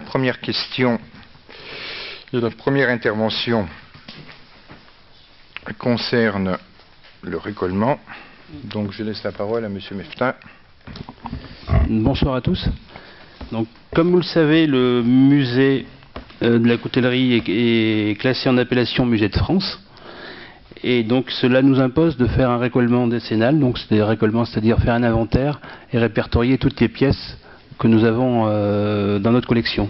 première question et la première intervention concerne le récolement. Donc je laisse la parole à Monsieur Mefta. Bonsoir à tous. Donc, comme vous le savez, le musée de la coutellerie est classé en appellation Musée de France. Et donc cela nous impose de faire un récolement décennal, donc c'est des récollements, c'est-à-dire faire un inventaire et répertorier toutes les pièces que nous avons dans notre collection.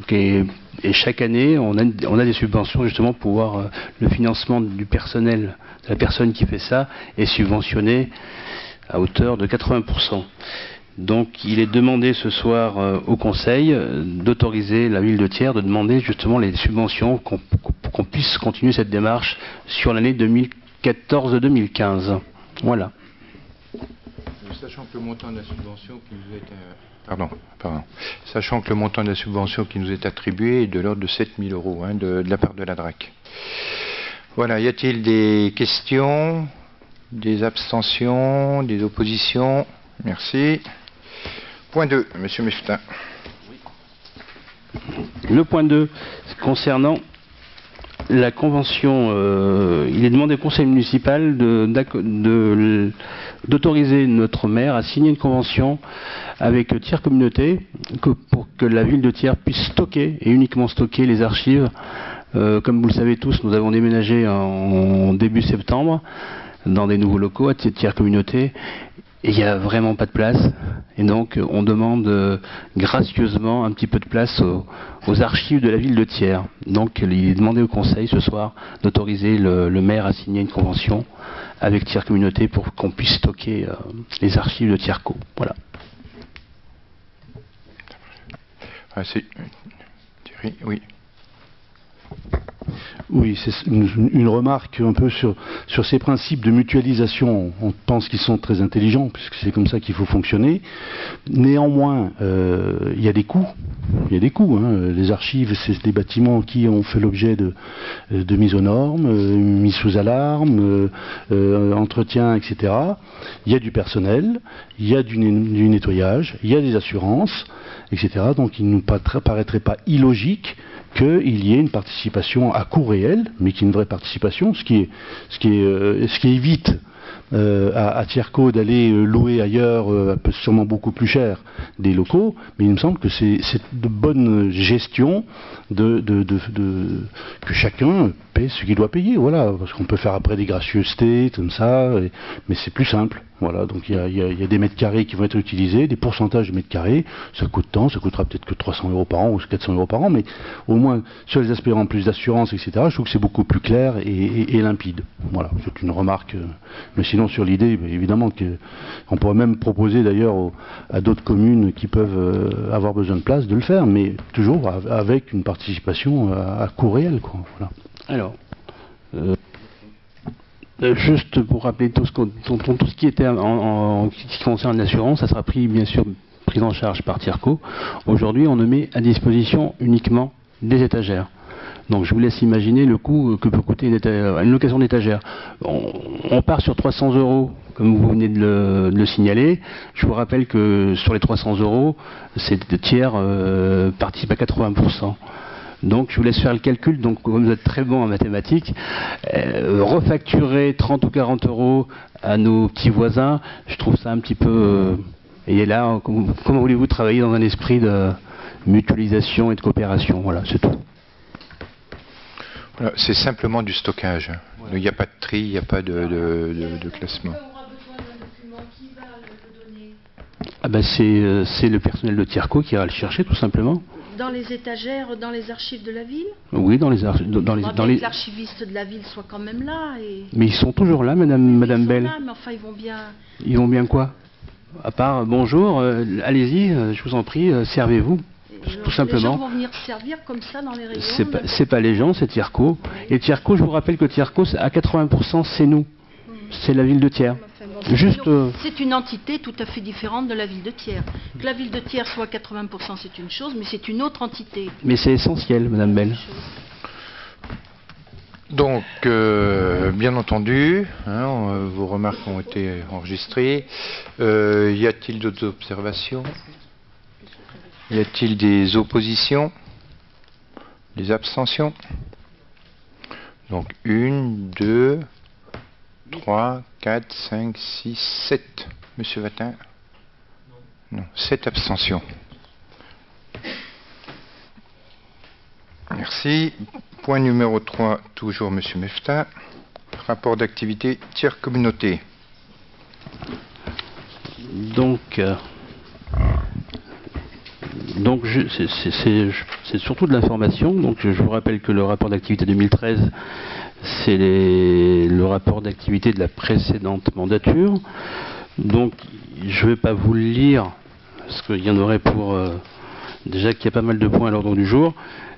Et chaque année, on a des subventions justement pour voir le financement du personnel, de la personne qui fait ça, est subventionné à hauteur de 80%. Donc il est demandé ce soir au Conseil d'autoriser la ville de Thiers de demander justement les subventions qu'on puisse continuer cette démarche sur l'année 2014-2015. Voilà. Sachant que le montant de la subvention qui nous est Sachant que le montant de la subvention qui nous est attribué est de l'ordre de 7 000 euros de la part de la DRAC. Voilà, y a-t-il des questions, des abstentions, des oppositions? Merci. Point 2, Monsieur Mefta. Le point 2, concernant la convention, il est demandé au conseil municipal d'autoriser notre maire à signer une convention avec Thiers Communauté pour que la ville de Thiers puisse stocker, et uniquement stocker, les archives. Comme vous le savez tous, nous avons déménagé en début septembre dans des nouveaux locaux à Thiers Communauté. Et il n'y a vraiment pas de place, et donc on demande gracieusement un petit peu de place aux archives de la ville de Thiers. Donc il est demandé au conseil ce soir d'autoriser le maire à signer une convention avec Thiers Communauté pour qu'on puisse stocker les archives de Thierco. Voilà. Thierry, oui. Oui, c'est une remarque un peu sur ces principes de mutualisation. On pense qu'ils sont très intelligents, puisque c'est comme ça qu'il faut fonctionner. Néanmoins, il y a des coûts. Il y a des coûts. Les archives, c'est des bâtiments qui ont fait l'objet de mise aux normes, mise sous alarme, entretien, etc. Il y a du personnel, il y a du nettoyage, il y a des assurances, etc. Donc il ne nous paraîtrait pas illogique qu'il y ait une participation à coût réel, mais qui est une vraie participation, ce qui évite à Thierco d'aller louer ailleurs, sûrement beaucoup plus cher, des locaux, mais il me semble que c'est de bonne gestion que chacun paie ce qu'il doit payer, voilà, parce qu'on peut faire après des gracieusetés, comme ça, mais c'est plus simple. Voilà, donc il y a des mètres carrés qui vont être utilisés, des pourcentages de mètres carrés, ça coûte tant, ça coûtera peut-être que 300 euros par an ou 400 euros par an, mais au moins sur les aspects en plus d'assurance, etc., je trouve que c'est beaucoup plus clair et limpide. Voilà, c'est une remarque, mais sinon sur l'idée, évidemment qu'on pourrait même proposer d'ailleurs à d'autres communes qui peuvent avoir besoin de place de le faire, mais toujours avec une participation à coût réel, quoi. Voilà. Alors, juste pour rappeler tout ce qui était en ce qui concerne l'assurance, ça sera bien sûr pris en charge par Thierco. Aujourd'hui, on ne met à disposition uniquement des étagères. Donc je vous laisse imaginer le coût que peut coûter une location d'étagère. On part sur 300 euros, comme vous venez de le signaler. Je vous rappelle que sur les 300 euros, Thiers participe à 80%. Donc je vous laisse faire le calcul, donc comme vous êtes très bon en mathématiques, refacturer 30 ou 40 euros à nos petits voisins, je trouve ça un petit peu... et là, comment voulez-vous travailler dans un esprit de mutualisation et de coopération? Voilà, c'est tout. Voilà, c'est simplement du stockage. Voilà. Il n'y a pas de tri, il n'y a pas de classement. Ah ben c'est le personnel de Thierco qui ira le chercher, tout simplement. Dans les étagères, dans les archives de la ville? Oui, dans les archives. Que l'archiviste de la ville soit quand même là. Mais ils sont toujours là, Madame Bell. Là, mais enfin, ils vont bien... Ils vont bien quoi? À part, bonjour, allez-y, je vous en prie, servez-vous. Tout simplement. Les gens vont venir servir comme ça dans les rayons? C'est pas les gens, c'est Thierco. Et Thierco, je vous rappelle que Thierco, à 80%, c'est nous. C'est la ville de Thiers. C'est une entité tout à fait différente de la ville de Thiers. Que la ville de Thiers soit à 80%, c'est une chose, mais c'est une autre entité. Mais c'est essentiel, Madame Bell. Donc, bien entendu, vos remarques ont été enregistrées. Y a-t-il d'autres observations? Y a-t-il des oppositions? Des abstentions? Donc 1, 2, 3, 4, 5, 6, 7. Monsieur Vatin? Non, 7 abstentions. Merci. Point numéro 3, toujours Monsieur Mefta. Rapport d'activité tiers communauté. Donc c'est surtout de l'information. Donc je vous rappelle que le rapport d'activité 2013, c'est le rapport d'activité de la précédente mandature. Donc je ne vais pas vous le lire, parce qu'il y en aurait pour... déjà qu'il y a pas mal de points à l'ordre du jour,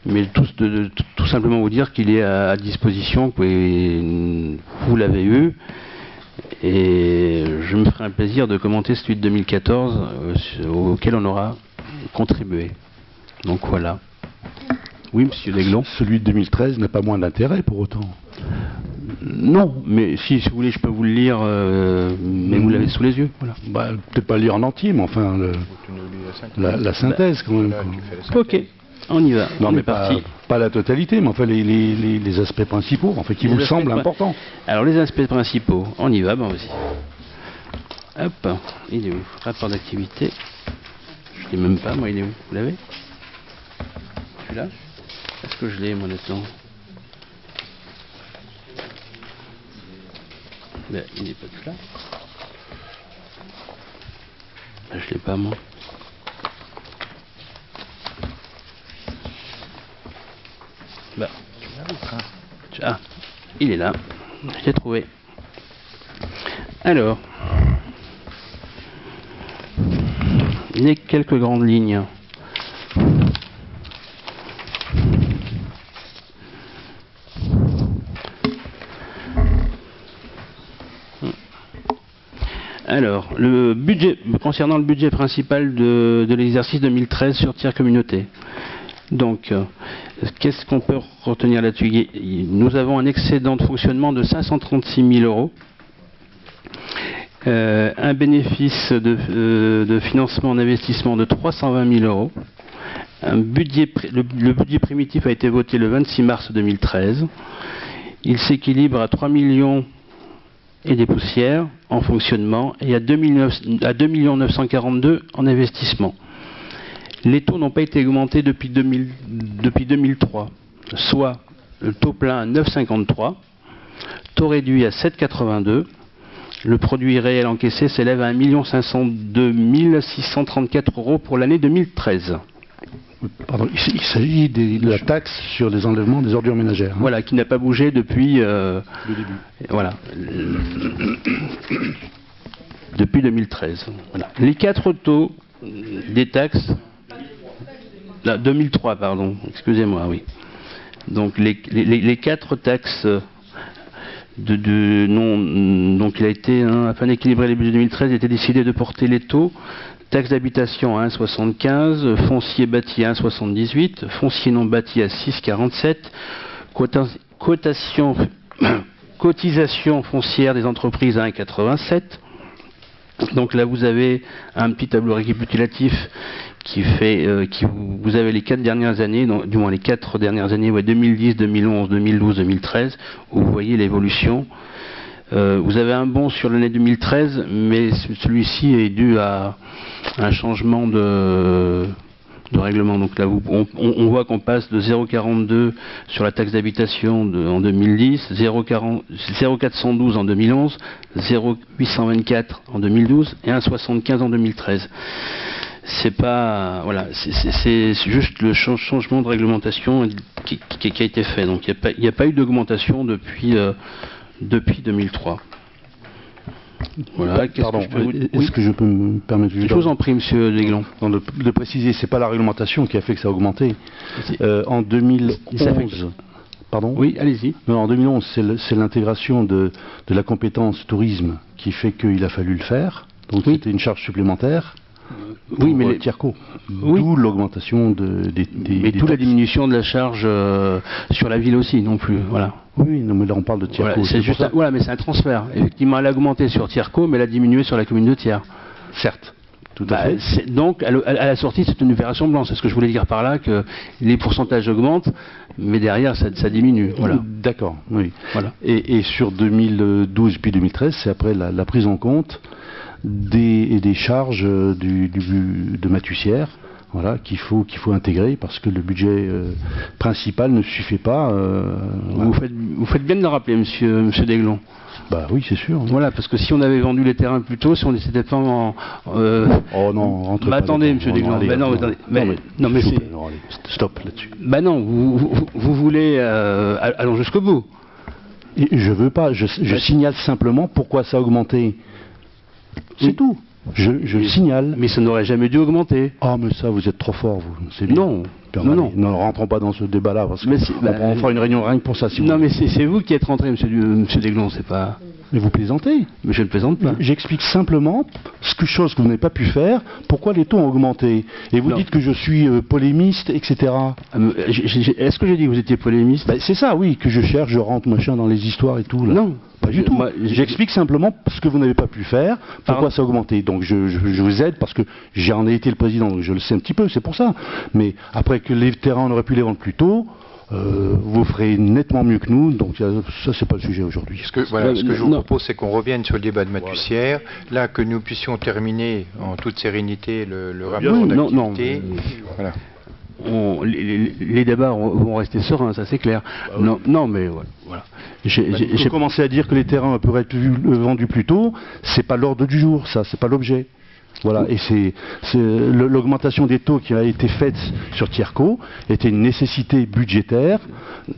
mais tout simplement vous dire qu'il est à disposition, que vous l'avez eu, et je me ferai un plaisir de commenter celui de 2014 auquel on aura contribué. Donc voilà. Oui, monsieur Desglons. Celui de 2013 n'a pas moins d'intérêt pour autant. Non, mais si vous voulez, je peux vous le lire, mais vous l'avez sous les yeux. Voilà. Bah, peut-être pas le lire en entier, mais enfin, la synthèse quand même. Ok, on y va. Non, on mais est parti. pas la totalité, mais enfin les aspects principaux, en fait, qui vous semblent importants. Alors les aspects principaux, on y va, bon vas-y. Hop, il est où? Rapport d'activité. Je l'ai même pas, moi il est où? Vous l'avez? Celui-là? Est-ce que je l'ai, moi, honnêtement? Ben, il n'est pas tout là. Ben, je l'ai pas, moi. Ben. Ah, il est là. Je l'ai trouvé. Alors, les quelques grandes lignes. Alors, le budget, concernant le budget principal de l'exercice 2013 sur tiers communauté. Donc, qu'est-ce qu'on peut retenir là-dessus? Nous avons un excédent de fonctionnement de 536 000 euros, un bénéfice de financement en investissement de 320 000 euros. Le budget primitif a été voté le 26 mars 2013. Il s'équilibre à 3 millions et des poussières en fonctionnement et à 2 942 000 en investissement. Les taux n'ont pas été augmentés depuis 2003, soit le taux plein à 9,53, taux réduit à 7,82, le produit réel encaissé s'élève à 1 502 634 euros pour l'année 2013. Pardon, il s'agit de la taxe sur les enlèvements des ordures ménagères. Hein. Voilà, qui n'a pas bougé depuis le début. Voilà. Depuis 2013. Voilà. Les 4 taux des taxes. Là, 2003, pardon. Excusez-moi, oui. Donc les 4 taxes donc il a été, afin d'équilibrer les budgets 2013, il a été décidé de porter les taux. Taxe d'habitation à 1,75, foncier bâti à 1,78, foncier non bâti à 6,47, cotisation foncière des entreprises à 1,87. Donc là vous avez un petit tableau récapitulatif qui fait, vous avez les 4 dernières années, du moins les 4 dernières années, ouais, 2010, 2011, 2012, 2013, où vous voyez l'évolution. Vous avez un bond sur l'année 2013, mais celui-ci est dû à un changement de règlement. Donc là, on voit qu'on passe de 0,42 sur la taxe d'habitation en 2010, 0,412 en 2011, 0,824 en 2012 et 1,75 en 2013. C'est pas, voilà, c'est juste le changement de réglementation qui a été fait. Donc il n'y a pas eu d'augmentation depuis 2003. Voilà. Pardon, est-ce que je peux me permettre Je vous en prie, monsieur Desglons. De préciser, c'est pas la réglementation qui a fait que ça a augmenté. En 2011... Pardon ? Oui, allez-y. Non, en 2011, c'est l'intégration de la compétence tourisme qui fait qu'il a fallu le faire. Donc c'était une charge supplémentaire. Oui, mais Tierco. D'où l'augmentation des d'où la diminution de la charge sur la ville aussi, non plus. Voilà. Oui, non, mais là on parle de Tierco. Voilà, c'est juste voilà, mais c'est un transfert. Effectivement, elle a augmenté sur Tierco, mais elle a diminué sur la commune de Thiers. Certes. Tout à fait. Donc, à la sortie, c'est une opération blanche. C'est ce que je voulais dire par là, que les pourcentages augmentent, mais derrière, ça diminue. Voilà. D'accord, oui. Voilà. Et sur 2012 puis 2013, c'est après la prise en compte des charges de Matussière, voilà, qu'il faut intégrer parce que le budget principal ne suffit pas. Vous faites bien de le rappeler, monsieur Desglons. Bah oui, c'est sûr. Voilà, parce que si on avait vendu les terrains plus tôt, si on n'était pas en... Oh non, rentrez pas attendez, monsieur Desglons. Non, mais c'est... Stop là-dessus. Bah non, vous voulez... allons jusqu'au bout. Et je veux pas, je signale simplement pourquoi ça a augmenté. C'est tout. Je le signale. Mais ça n'aurait jamais dû augmenter. Ah, mais ça, vous êtes trop fort, vous. C'est bien. Non. Non, ne rentrons pas dans ce débat-là, parce qu'on fera une réunion rien que pour ça. Si non, mais c'est vous qui êtes rentré, monsieur Desglons, c'est pas... Mais vous plaisantez. Mais je ne plaisante pas. J'explique simplement, chose que vous n'avez pas pu faire, pourquoi les taux ont augmenté. Et vous dites que je suis polémiste, etc. Est-ce que j'ai dit que vous étiez polémiste? C'est ça, oui, que je cherche, je rentre machin dans les histoires et tout. Là. Non. Pas du tout. J'explique simplement ce que vous n'avez pas pu faire, pourquoi ça a augmenté. Donc je vous aide parce que j'en ai été le président, donc je le sais un petit peu, c'est pour ça. Mais après que les terrains, on aurait pu les vendre plus tôt, vous ferez nettement mieux que nous, donc ça c'est pas le sujet aujourd'hui. Ce que je vous propose, c'est qu'on revienne sur le débat de Matussière, là que nous puissions terminer en toute sérénité le rapport d'activité. Voilà. Les débats vont rester sereins, ça c'est clair. Non, mais voilà. J'ai commencé à dire que les terrains peuvent être vendus plus tôt, c'est pas l'ordre du jour, ça, c'est pas l'objet. Voilà, et c'est l'augmentation des taux qui a été faite sur Tierco était une nécessité budgétaire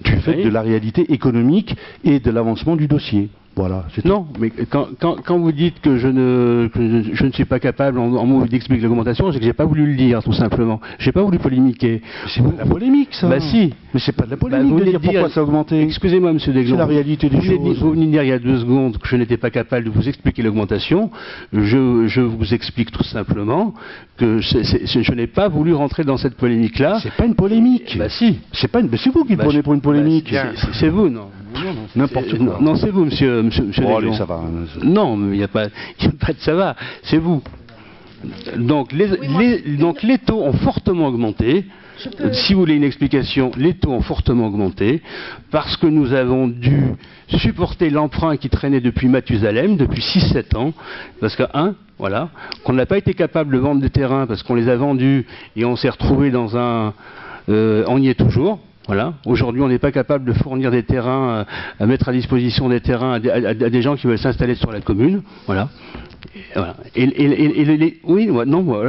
du fait de la réalité économique et de l'avancement du dossier. Voilà, non, mais quand vous dites que je ne suis pas capable en mots d'expliquer l'augmentation, c'est que j'ai pas voulu le dire, tout simplement. J'ai pas voulu polémiquer. C'est pas de la polémique, ça. Bah si. Mais c'est pas de la polémique de dire pourquoi ça a augmenté. Excusez-moi, monsieur Desglons. C'est la réalité des choses. Vous venez de dire il y a 2 secondes que je n'étais pas capable de vous expliquer l'augmentation. Je vous explique tout simplement que je n'ai pas voulu rentrer dans cette polémique-là. C'est pas une polémique. Bah si. C'est vous qui prenez pour une polémique. C'est vous, non. N'importe quoi. Non, c'est vous, monsieur Desglons. Allez, ça va. Non, mais il n'y a pas de ça va, c'est vous. Donc les taux ont fortement augmenté. Si vous voulez une explication, les taux ont fortement augmenté parce que nous avons dû supporter l'emprunt qui traînait depuis Mathusalem, depuis 6-7 ans, parce voilà, qu'on n'a pas été capable de vendre des terrains parce qu'on les a vendus et on s'est retrouvé dans un... on y est toujours. Voilà. Aujourd'hui, on n'est pas capable de fournir des terrains, à mettre à disposition des terrains à des gens qui veulent s'installer sur la commune. Voilà. Voilà.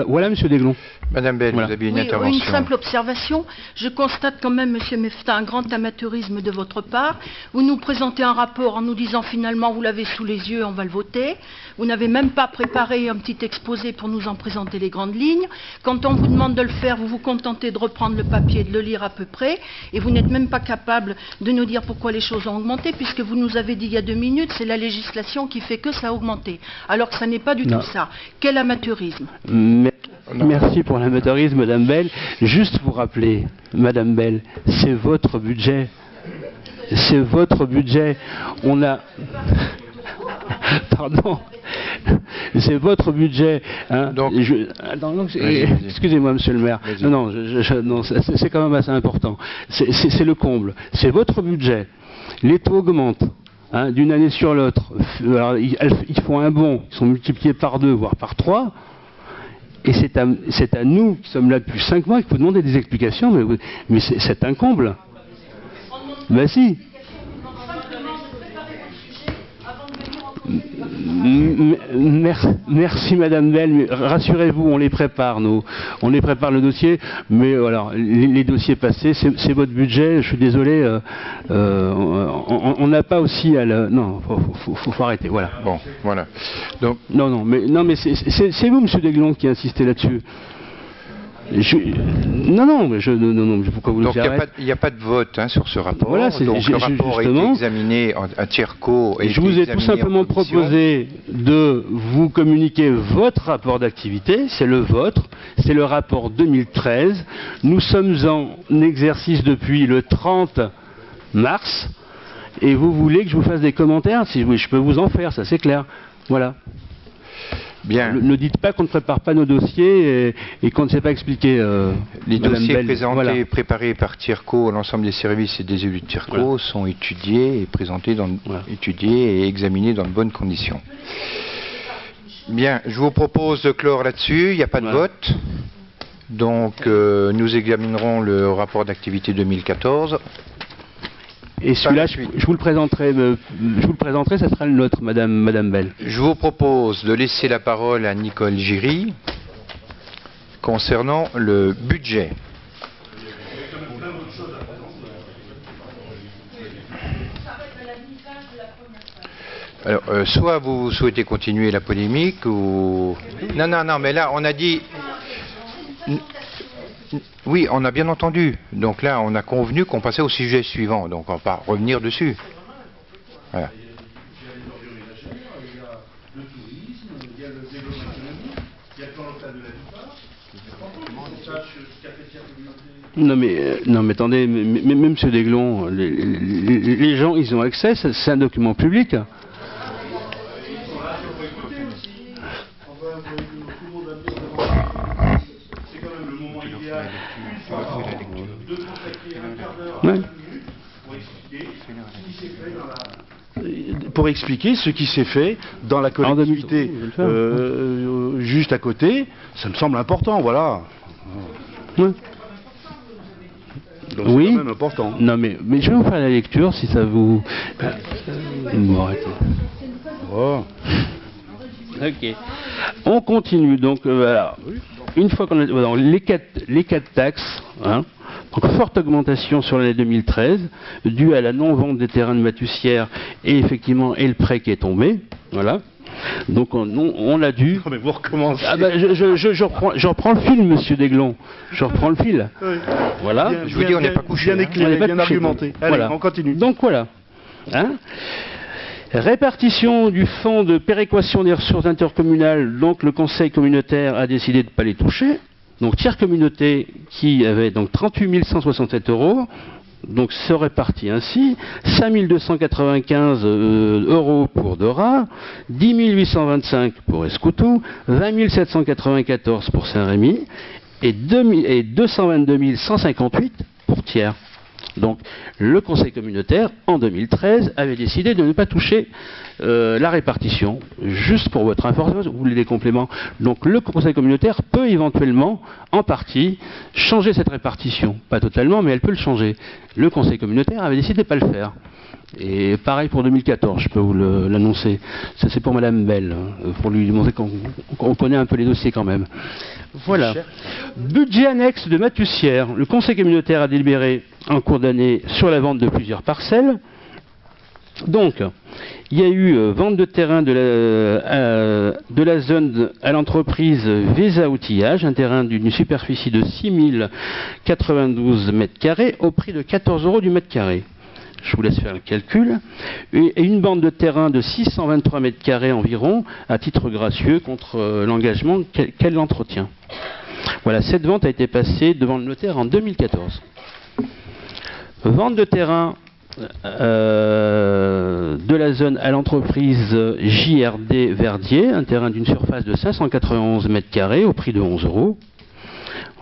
Voilà, monsieur Desglons. Madame Bell, voilà. Vous avez une intervention. Une simple observation. Je constate quand même, monsieur Mefta, un grand amateurisme de votre part. Vous nous présentez un rapport en nous disant finalement, vous l'avez sous les yeux, on va le voter. Vous n'avez même pas préparé un petit exposé pour nous en présenter les grandes lignes. Quand on vous demande de le faire, vous vous contentez de reprendre le papier et de le lire à peu près. Et vous n'êtes même pas capable de nous dire pourquoi les choses ont augmenté, puisque vous nous avez dit il y a 2 minutes, c'est la législation qui fait que ça a augmenté. Alors que ça n'est pas du tout ça. Quel amateurisme. Merci pour l'amateurisme, Madame Bell. Juste vous rappeler, Madame Bell, c'est votre budget. C'est votre budget. On a... Pardon. C'est votre budget. Hein. Excusez-moi, monsieur le maire. Non, c'est quand même assez important. C'est le comble. C'est votre budget. Les taux augmentent. Hein, d'une année sur l'autre. Ils font un bond. Ils sont multipliés par 2, voire par 3. Et c'est à nous, qui sommes là depuis 5 mois, qu'il faut demander des explications. Mais c'est un comble. Ben si. Merci Madame Bell, rassurez-vous, on les prépare, on les prépare le dossier, mais voilà, les dossiers passés, c'est votre budget, je suis désolé, on n'a pas aussi à le... Non, faut arrêter, voilà. Bon, voilà. Donc... Non, mais c'est vous, monsieur Desglons, qui insistez là-dessus. Non, pourquoi vous le faites? Donc il n'y a pas de vote sur ce rapport. Voilà, donc le rapport a été examiné à Tierco. Je vous ai tout simplement proposé de vous communiquer votre rapport d'activité, c'est le vôtre, c'est le rapport 2013. Nous sommes en exercice depuis le 30 mars, et vous voulez que je vous fasse des commentaires? Si oui, je peux vous en faire, ça c'est clair. Voilà. Bien. Ne dites pas qu'on ne prépare pas nos dossiers et qu'on ne sait pas expliquer. Les Madame dossiers Bell. présentés, Voilà. préparés par TIRCO, l'ensemble des services et des élus de TIRCO, Voilà. sont étudiés et présentés, Voilà. étudiés et examinés dans de bonnes conditions. Bien, je vous propose de clore là-dessus, il n'y a pas de Voilà. vote. Donc, nous examinerons le rapport d'activité 2014. Et celui-là, la je suite. vous le présenterai, ça sera le nôtre, Madame Bell. Je vous propose de laisser la parole à Nicole Giry concernant le budget. Alors, soit vous souhaitez continuer la polémique, ou... Non, mais là, on a dit... Oui, on a bien entendu. Donc là, on a convenu qu'on passait au sujet suivant. Donc on ne va pas revenir dessus. Voilà. Non mais attendez, mais Monsieur Desglon, les gens, ils ont accès, c'est un document public. Ouais. Pour expliquer ce qui s'est fait dans la collectivité juste à côté, ça me semble important, voilà. Ouais. Donc Oui. c'est quand même important. Non mais je vais vous faire la lecture si ça vous... Bon, arrêtez. Oh. Ok. On continue. Donc, voilà. Une fois qu'on a voilà, les quatre taxes, hein, donc forte augmentation sur l'année 2013, due à la non-vente des terrains de Matussière et effectivement et le prêt qui est tombé. Voilà. Donc on l'a dû. Mais vous recommencez. Ah ben, je reprends le fil, Monsieur Desglon. Je reprends le fil. Oui. Voilà. Bien, Je vous dis, on n'est pas couché. Bien hein. éclairé, On n'est pas bien couché. argumenté. Allez, Voilà. on continue. Donc voilà. Hein, répartition du fonds de péréquation des ressources intercommunales, donc le conseil communautaire a décidé de ne pas les toucher. Donc tiers communauté qui avait donc 38 167 €, donc se répartit ainsi, 5 295 € pour Dora, 10 825 pour Escoutou, 20 794 pour Saint-Rémy et 222 158 pour Thiers. Donc le conseil communautaire, en 2013, avait décidé de ne pas toucher la répartition. Juste pour votre information, vous voulez des compléments. Donc le conseil communautaire peut éventuellement, en partie, changer cette répartition. Pas totalement, mais elle peut le changer. Le conseil communautaire avait décidé de ne pas le faire. Et pareil pour 2014, je peux vous l'annoncer. Ça c'est pour Madame Bell, hein, pour lui montrer qu'on connaît un peu les dossiers quand même. Voilà. Budget annexe de Matussière. Le conseil communautaire a délibéré en cours d'année sur la vente de plusieurs parcelles. Donc, il y a eu vente de terrain de la zone à l'entreprise Vesa Outillage, un terrain d'une superficie de 6092 m² au prix de 14 € du mètre carré. Je vous laisse faire le calcul. Et une bande de terrain de 623 m² environ, à titre gracieux, contre l'engagement qu'elle entretient. Voilà, cette vente a été passée devant le notaire en 2014. Vente de terrain de la zone à l'entreprise JRD Verdier, un terrain d'une surface de 591 m² au prix de 11 €.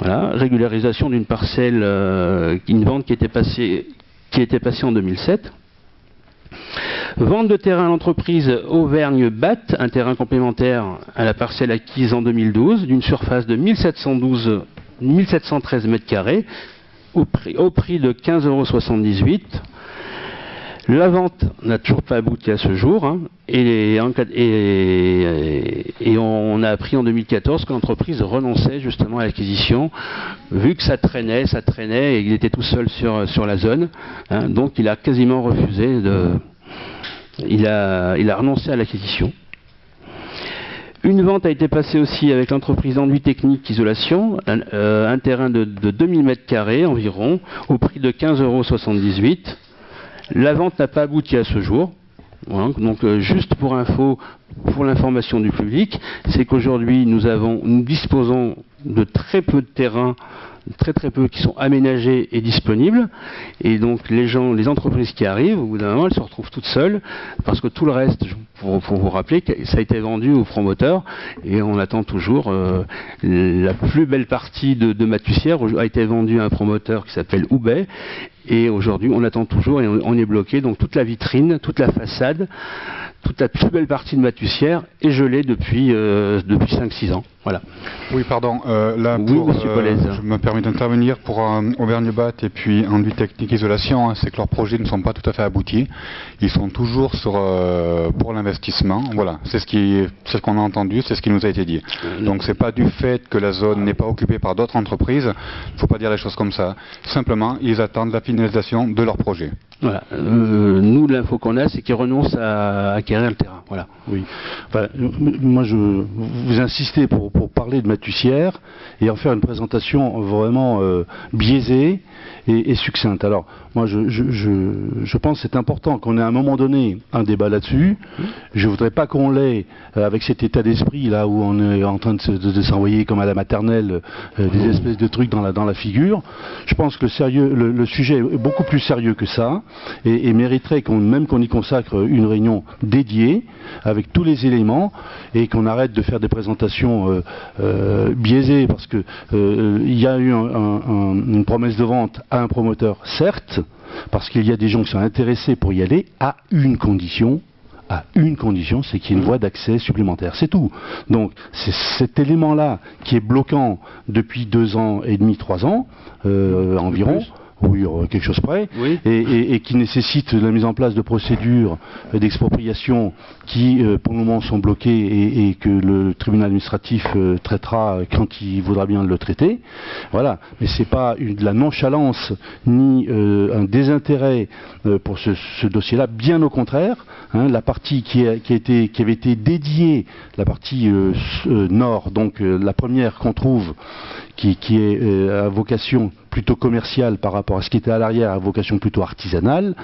Voilà, régularisation d'une parcelle, une vente qui était passée en 2007. Vente de terrain à l'entreprise Auvergne-Batte, un terrain complémentaire à la parcelle acquise en 2012, d'une surface de 1713 m², au prix de 15,78 €. La vente n'a toujours pas abouti à ce jour, hein, et on a appris en 2014 que l'entreprise renonçait justement à l'acquisition, vu que ça traînait, et il était tout seul sur la zone, hein, donc il a quasiment refusé il a renoncé à l'acquisition. Une vente a été passée aussi avec l'entreprise Enduit Technique Isolation, un terrain de 2000 m² environ, au prix de 15,78 €. La vente n'a pas abouti à ce jour. Voilà, donc juste pour info, pour l'information du public, c'est qu'aujourd'hui nous disposons de très peu de terrain très peu qui sont aménagés et disponibles. Et donc les entreprises qui arrivent, au bout d'un moment, elles se retrouvent toutes seules, parce que tout le reste, pour vous rappeler, ça a été vendu aux promoteurs, et on attend toujours la plus belle partie de Mathussière a été vendue à un promoteur qui s'appelle Houbet. Et aujourd'hui, on attend toujours et on est bloqué. Donc toute la vitrine, toute la façade, toute la plus belle partie de Mathussière est gelée depuis 5-6 ans. Voilà. Oui, pardon. Là, oui, Monsieur Polez. Je me permets d'intervenir pour Auvergne-Bath et puis Enduit Technique Isolation. C'est que leurs projets ne sont pas tout à fait aboutis. Ils sont toujours pour l'investissement. Voilà, c'est ce qu'on a entendu, c'est ce qui nous a été dit. Donc c'est pas du fait que la zone n'est pas occupée par d'autres entreprises. Il ne faut pas dire les choses comme ça. Simplement, ils attendent la finalisation de leur projet. Voilà. Nous, l'info qu'on a, c'est qu'ils renoncent à acquérir le terrain. Voilà. Oui. Enfin, moi, vous insistez pour parler de Mathussière et en faire une présentation vraiment biaisée et succincte. Alors, moi, je pense que c'est important qu'on ait à un moment donné un débat là-dessus. Je voudrais pas qu'on l'ait avec cet état d'esprit là où on est en train de s'envoyer comme à la maternelle des espèces de trucs dans la figure. Je pense que le sujet est beaucoup plus sérieux que ça et mériterait qu'on y consacre une réunion dédiée avec tous les éléments et qu'on arrête de faire des présentations biaisées parce que il y a eu une promesse de vente à un promoteur, certes, parce qu'il y a des gens qui sont intéressés pour y aller à une condition, c'est qu'il y ait une voie d'accès supplémentaire, c'est tout. Donc c'est cet élément-là qui est bloquant depuis 2 ans et demi, 3 ans environ. Oui, quelque chose près, oui. Et qui nécessite la mise en place de procédures d'expropriation qui, pour le moment, sont bloquées et que le tribunal administratif traitera quand il voudra bien le traiter. Voilà. Mais c'est pas de la nonchalance ni un désintérêt pour ce dossier-là. Bien au contraire, hein, la partie qui avait été dédiée, la partie nord, donc la première qu'on trouve, qui est à vocation plutôt commerciale par rapport à ce qui était à l'arrière, à vocation plutôt artisanale.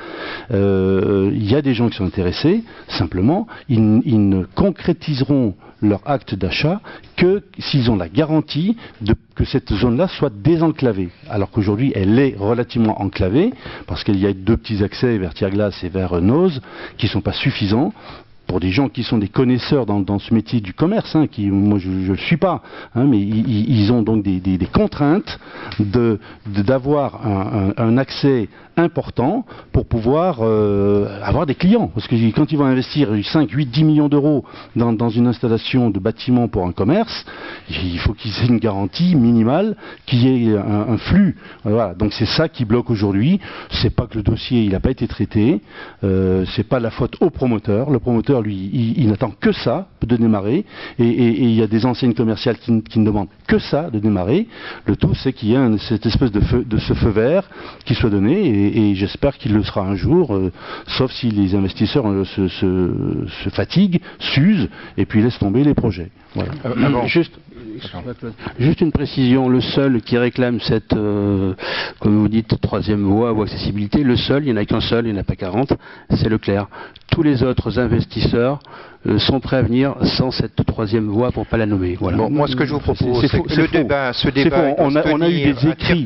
Il y a des gens qui sont intéressés, simplement, ils ne concrétiseront leur acte d'achat que s'ils ont la garantie que cette zone-là soit désenclavée. Alors qu'aujourd'hui, elle est relativement enclavée, parce qu'il y a 2 petits accès vers Tierglas et vers Noz, qui ne sont pas suffisants pour des gens qui sont des connaisseurs dans ce métier du commerce, hein, moi je ne le suis pas, hein, mais ils ont donc des contraintes d'avoir un accès important pour pouvoir avoir des clients. Parce que quand ils vont investir 5, 8, 10 millions d'euros dans une installation de bâtiment pour un commerce, il faut qu'ils aient une garantie minimale, qu'il y ait un flux. Voilà. Donc c'est ça qui bloque aujourd'hui. C'est pas que le dossier il n'a pas été traité, c'est pas la faute au promoteur. Le promoteur, lui, il n'attend que ça de démarrer, et il y a des enseignes commerciales qui ne demandent que ça de démarrer. Le tout, c'est qu'il y ait cette espèce de ce feu vert qui soit donné, et j'espère qu'il le sera un jour, sauf si les investisseurs se fatiguent, s'usent, et puis laissent tomber les projets. Voilà. Juste une précision, le seul qui réclame cette, comme vous dites, 3e voie ou accessibilité, le seul, il n'y en a qu'un seul, il n'y en a pas 40, c'est Leclerc. Tous les autres investisseurs sont prêts à venir sans cette 3e voie pour ne pas la nommer. Voilà. Bon, moi, ce que je vous propose, c'est que ce débat, on a eu des écrits.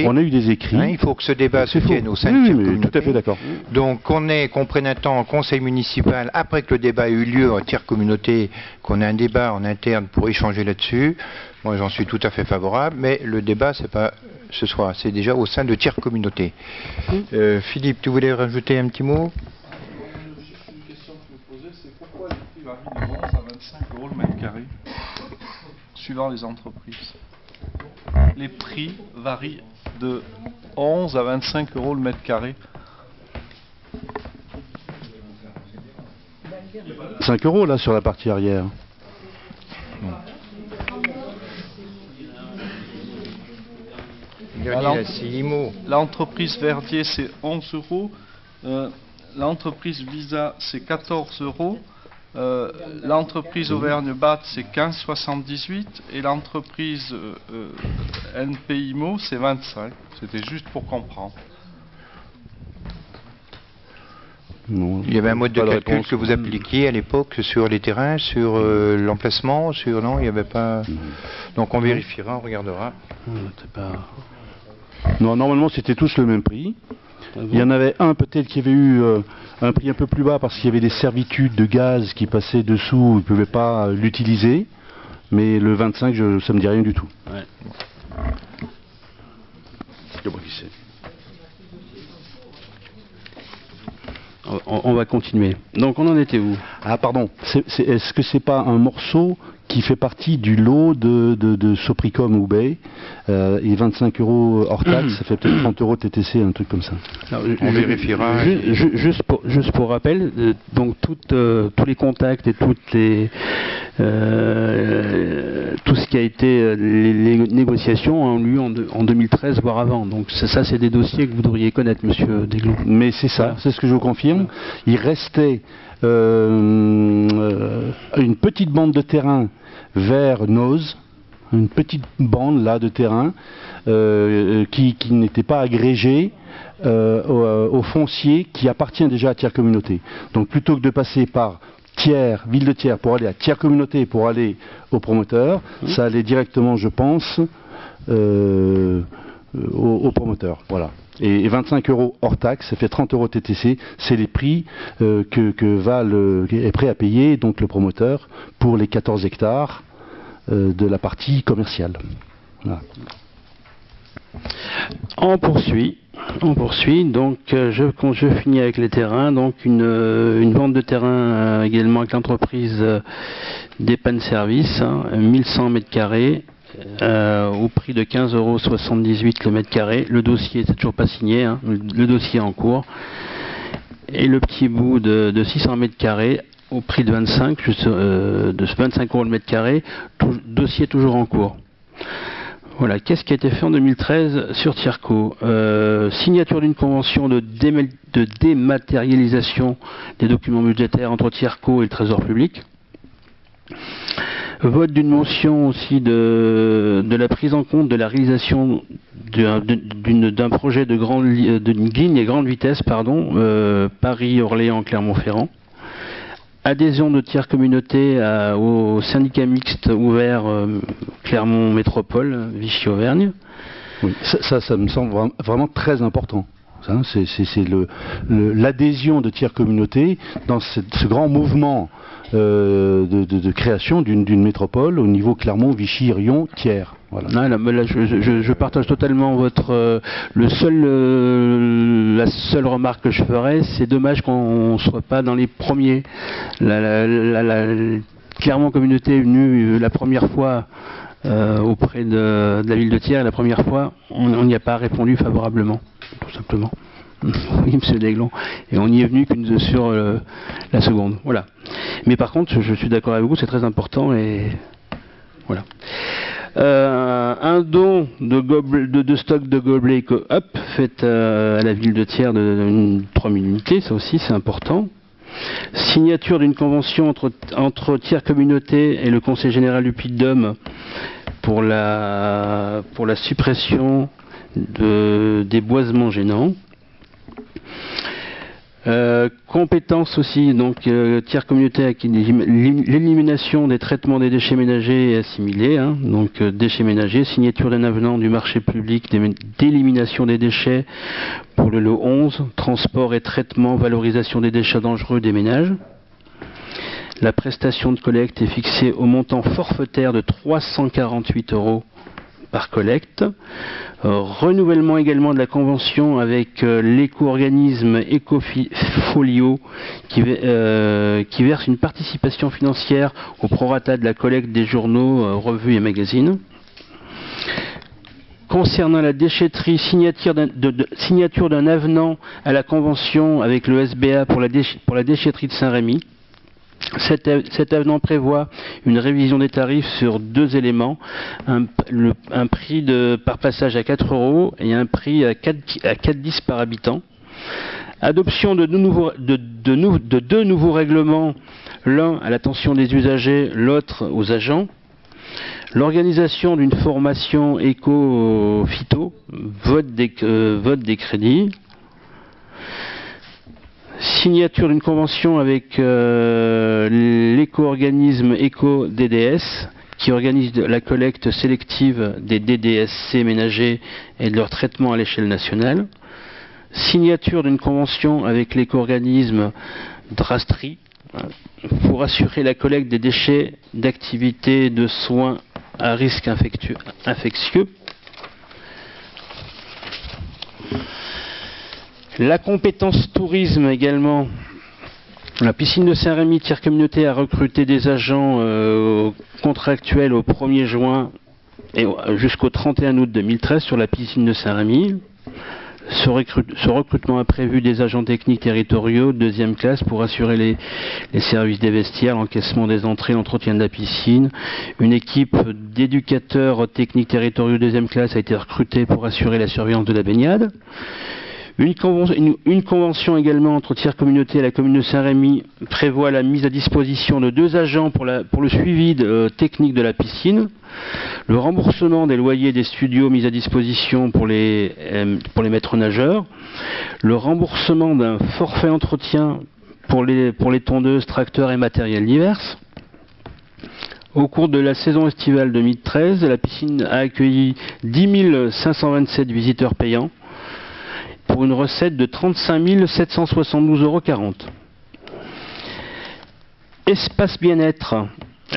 On a eu des écrits. Hein, il faut que ce débat se tienne au sein de tiers-communauté. Tout à fait d'accord. Donc, qu'on prenne un temps en conseil municipal, après que le débat ait eu lieu en tiers-communauté, qu'on ait un débat en interne pour échanger là-dessus. Moi, j'en suis tout à fait favorable, mais le débat, c'est pas ce soir, c'est déjà au sein de tiers-communauté. Philippe, tu voulais rajouter un petit mot ? Une question que je me posais, c'est pourquoi les prix varient de 11 à 25 euros le mètre carré, suivant les entreprises. Les prix varient de 11 à 25 euros le mètre carré. 5 euros là sur la partie arrière. L'entreprise Verdier c'est 11 euros. L'entreprise Visa c'est 14 euros. L'entreprise Auvergne-Bath c'est 15,78 et l'entreprise NPIMO c'est 25. C'était juste pour comprendre. Non, Il y avait un mode de pas calcul réponse. que vous appliquiez à l'époque sur les terrains, sur l'emplacement, sur non, il n'y avait pas. Donc on vérifiera, on regardera. Non, normalement c'était tous le même prix. Il y en avait un peut-être qui avait eu un prix un peu plus bas parce qu'il y avait des servitudes de gaz qui passaient dessous, ils ne pouvaient pas l'utiliser. Mais le 25, ça me dit rien du tout. Ouais. Je sais pas qui c'est. On va continuer. Donc on en était où? Ah pardon, est-ce que c'est pas un morceau qui fait partie du lot de Sopricom Roubaix et 25 € hors taxe, ça fait peut-être 30 € TTC, un truc comme ça. Alors, On vérifiera. Juste pour rappel, donc tous les contacts et tout ce qui a été les négociations ont eu en 2013 voire avant. Donc ça c'est des dossiers que vous devriez connaître, Monsieur Desglos. Mais c'est ça, c'est ce que je vous confirme. Il restait une petite bande de terrain vers Noz, une petite bande là de terrain qui n'était pas agrégée au foncier qui appartient déjà à Tiers Communauté. Donc plutôt que de passer par Thiers, ville de Thiers pour aller à Tiers Communauté pour aller au promoteur, ça allait directement, je pense, au promoteur. Voilà. Et 25 € hors taxe, ça fait 30 € TTC, c'est les prix que Val est prêt à payer, donc le promoteur, pour les 14 hectares de la partie commerciale. Voilà. On poursuit. Donc je finis avec les terrains. Donc une vente de terrain également avec l'entreprise d'Epan Service, 1100 m². Au prix de 15,78 € le mètre carré. Le dossier c'est toujours pas signé, hein, le dossier est en cours. Et le petit bout de 600 m² au prix de 25 € le mètre carré, dossier toujours en cours. Voilà, qu'est-ce qui a été fait en 2013 sur Tierco? Signature d'une convention de dématérialisation des documents budgétaires entre Tierco et le Trésor public. Vote d'une mention aussi de la prise en compte de la réalisation d'un projet d'une ligne à grande vitesse, Paris-Orléans Clermont-Ferrand. Adhésion de Tiers Communauté au syndicat mixte ouvert Clermont Métropole, Vichy-Auvergne. Oui, ça me semble vraiment très important. C'est l'adhésion de Tiers Communauté dans ce grand mouvement de création d'une métropole au niveau Clermont, Vichy, Rion, Thiers. Voilà. Là, je partage totalement la seule remarque que je ferais, c'est dommage qu'on ne soit pas dans les premiers. Clermont Communauté est venue la première fois auprès de la ville de Thiers, la première fois, on n'y a pas répondu favorablement, tout simplement. Oui, monsieur Desglos. Et on n'y est venu qu'une sur la seconde. Voilà. Mais par contre, je suis d'accord avec vous, c'est très important et voilà. Un don de stock de gobelets Eco-Up fait à la ville de Thiers de 3000 unités, ça aussi c'est important. Signature d'une convention entre Tiers Communauté et le Conseil général du Puy-de-Dôme pour la suppression des boisements gênants. Compétences aussi, donc Tiers Communauté avec l'élimination des traitements des déchets ménagers et assimilés, donc déchets ménagers, signature d'un avenant du marché public d'élimination des déchets pour le lot 11, transport et traitement, valorisation des déchets dangereux des ménages. La prestation de collecte est fixée au montant forfaitaire de 348 € par collecte. Renouvellement également de la convention avec l'éco-organisme Ecofolio qui verse une participation financière au prorata de la collecte des journaux, revues et magazines. Concernant la déchetterie, signature d'un avenant à la convention avec le SBA pour la déchetterie de Saint-Rémy. Cet avenant prévoit une révision des tarifs sur deux éléments, un prix par passage à 4 € et un prix à 4,10 par habitant. Adoption de deux nouveaux règlements, l'un à l'attention des usagers, l'autre aux agents. L'organisation d'une formation éco-phyto, vote des crédits. Signature d'une convention avec l'éco-organisme EcoDDS qui organise la collecte sélective des DDSC ménagers et de leur traitement à l'échelle nationale. Signature d'une convention avec l'éco-organisme Drastri pour assurer la collecte des déchets d'activités de soins à risque infectieux. La compétence tourisme également. La piscine de Saint-Rémy Tiers Communauté a recruté des agents contractuels au 1er juin et jusqu'au 31 août 2013 sur la piscine de Saint-Rémy. Ce recrutement a prévu des agents techniques territoriaux de deuxième classe pour assurer les services des vestiaires, l'encaissement des entrées, l'entretien de la piscine. Une équipe d'éducateurs techniques territoriaux de deuxième classe a été recrutée pour assurer la surveillance de la baignade. Une convention également entre Tiers Communauté et la commune de Saint-Rémy prévoit la mise à disposition de 2 agents pour le suivi technique de la piscine, le remboursement des loyers des studios mis à disposition pour les maîtres nageurs, le remboursement d'un forfait entretien pour les tondeuses, tracteurs et matériels divers. Au cours de la saison estivale 2013, la piscine a accueilli 10 527 visiteurs payants, pour une recette de 35 772,40 €. Espace bien-être.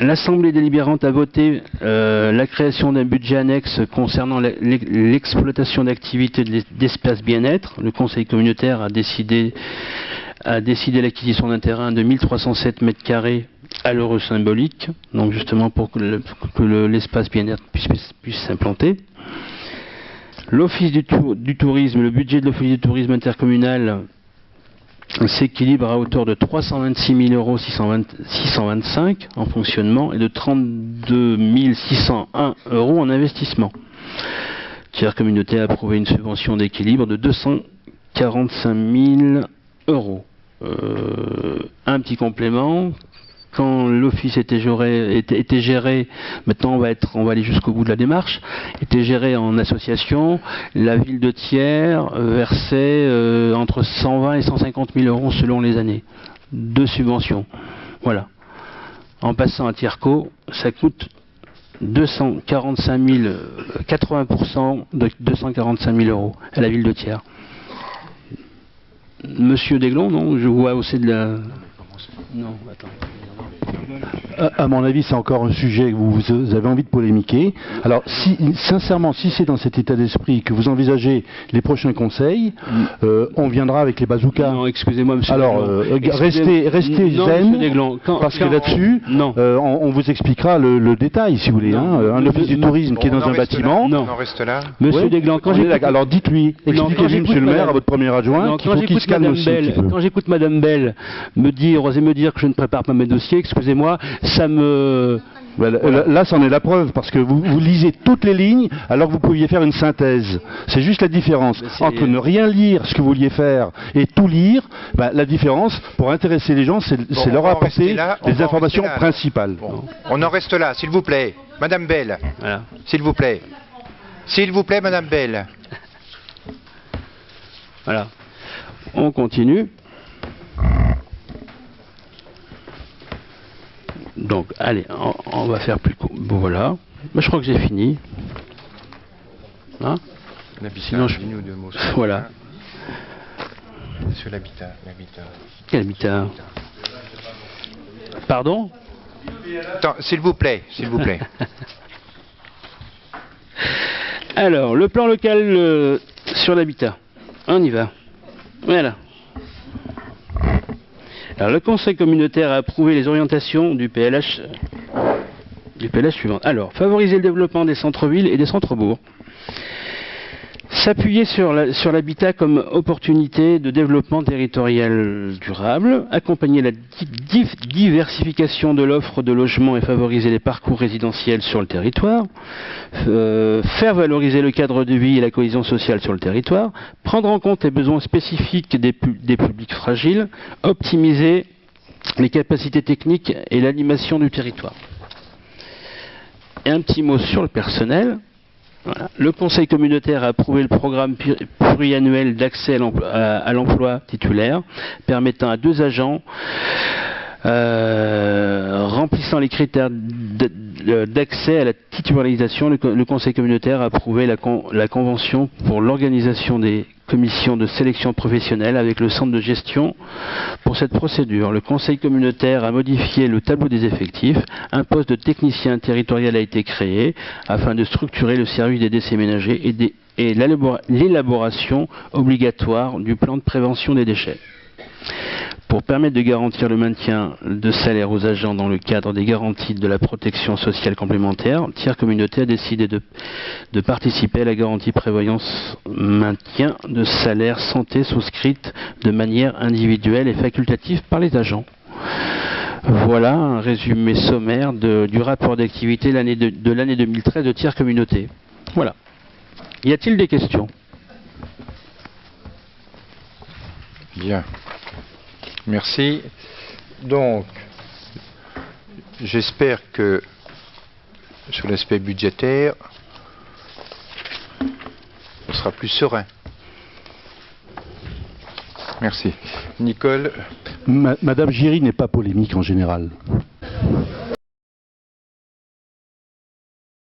L'Assemblée délibérante a voté la création d'un budget annexe concernant l'exploitation d'activités d'espace bien-être. Le Conseil communautaire a décidé l'acquisition d'un terrain de 1307 m² à l'euro symbolique, donc justement pour que l'espace bien-être puisse s'implanter. L'Office du tourisme, le budget de l'Office du tourisme intercommunal s'équilibre à hauteur de 326 625 € en fonctionnement et de 32 601 € en investissement. Tiers Communauté a approuvé une subvention d'équilibre de 245 000 €. Un petit complément. Quand l'office était géré, maintenant on va aller jusqu'au bout de la démarche, était géré en association, la ville de Thiers versait entre 120 et 150 000 € selon les années de subvention. Voilà. En passant à Tierco, ça coûte 245 000, 80% de 245 000 € à la ville de Thiers. Monsieur Desglon, non, je vois aussi de la... Non, attends. À mon avis, c'est encore un sujet que vous avez envie de polémiquer. Alors, sincèrement, si c'est dans cet état d'esprit que vous envisagez les prochains conseils, on viendra avec les bazookas. Non, excusez-moi, monsieur Alors, Desglon. restez zen, parce que là-dessus, on vous expliquera le détail, si vous voulez. Un office du tourisme qui est dans un bâtiment. On en reste là. Monsieur Desglon, alors dites-lui, expliquez-lui, monsieur le maire, à votre premier adjoint, qu'il faut qu'il se calme aussi un petit peu. Quand j'écoute Madame Bell oser me dire que je ne prépare pas mes dossiers, excusez-moi, ça me... Là, c'en est la preuve, parce que vous lisez toutes les lignes alors que vous pouviez faire une synthèse. C'est juste la différence entre ne rien lire, ce que vous vouliez faire, et tout lire. La différence, pour intéresser les gens, c'est leur apporter les informations principales. Bon. On en reste là, s'il vous plaît. Madame Bell, voilà. S'il vous plaît. S'il vous plaît, Madame Bell. Voilà. On continue. Donc, allez, on va faire plus court. Bon, voilà. Je crois que j'ai fini. Hein? Sinon, je... Voilà. Sur l'habitat. Quel habitat? Pardon? Attends, s'il vous plaît. Alors, le plan local sur l'habitat. On y va. Voilà. Alors, le Conseil communautaire a approuvé les orientations du PLH suivant. Alors, favoriser le développement des centres-villes et des centres-bourgs. S'appuyer sur l'habitat comme opportunité de développement territorial durable. Accompagner la diversification de l'offre de logements et favoriser les parcours résidentiels sur le territoire. Faire valoriser le cadre de vie et la cohésion sociale sur le territoire. Prendre en compte les besoins spécifiques des publics fragiles. Optimiser les capacités techniques et l'animation du territoire. Et un petit mot sur le personnel. Voilà. Le Conseil communautaire a approuvé le programme pluriannuel d'accès à l'emploi titulaire, permettant à 2 agents remplissant les critères d'accès à la titularisation. Le Conseil communautaire a approuvé la convention pour l'organisation des commissions de sélection professionnelle avec le centre de gestion pour cette procédure. Le Conseil communautaire a modifié le tableau des effectifs. Un poste de technicien territorial a été créé afin de structurer le service des décès ménagers et l'élaboration obligatoire du plan de prévention des déchets. Pour permettre de garantir le maintien de salaire aux agents dans le cadre des garanties de la protection sociale complémentaire, Tiers Communauté a décidé de participer à la garantie prévoyance maintien de salaire santé souscrite de manière individuelle et facultative par les agents. Voilà un résumé sommaire du rapport d'activité de l'année 2013 de Tiers Communauté. Voilà. Y a-t-il des questions? Bien. Merci. Donc, j'espère que sur l'aspect budgétaire, on sera plus serein. Merci. Nicole. Madame Giry n'est pas polémique en général.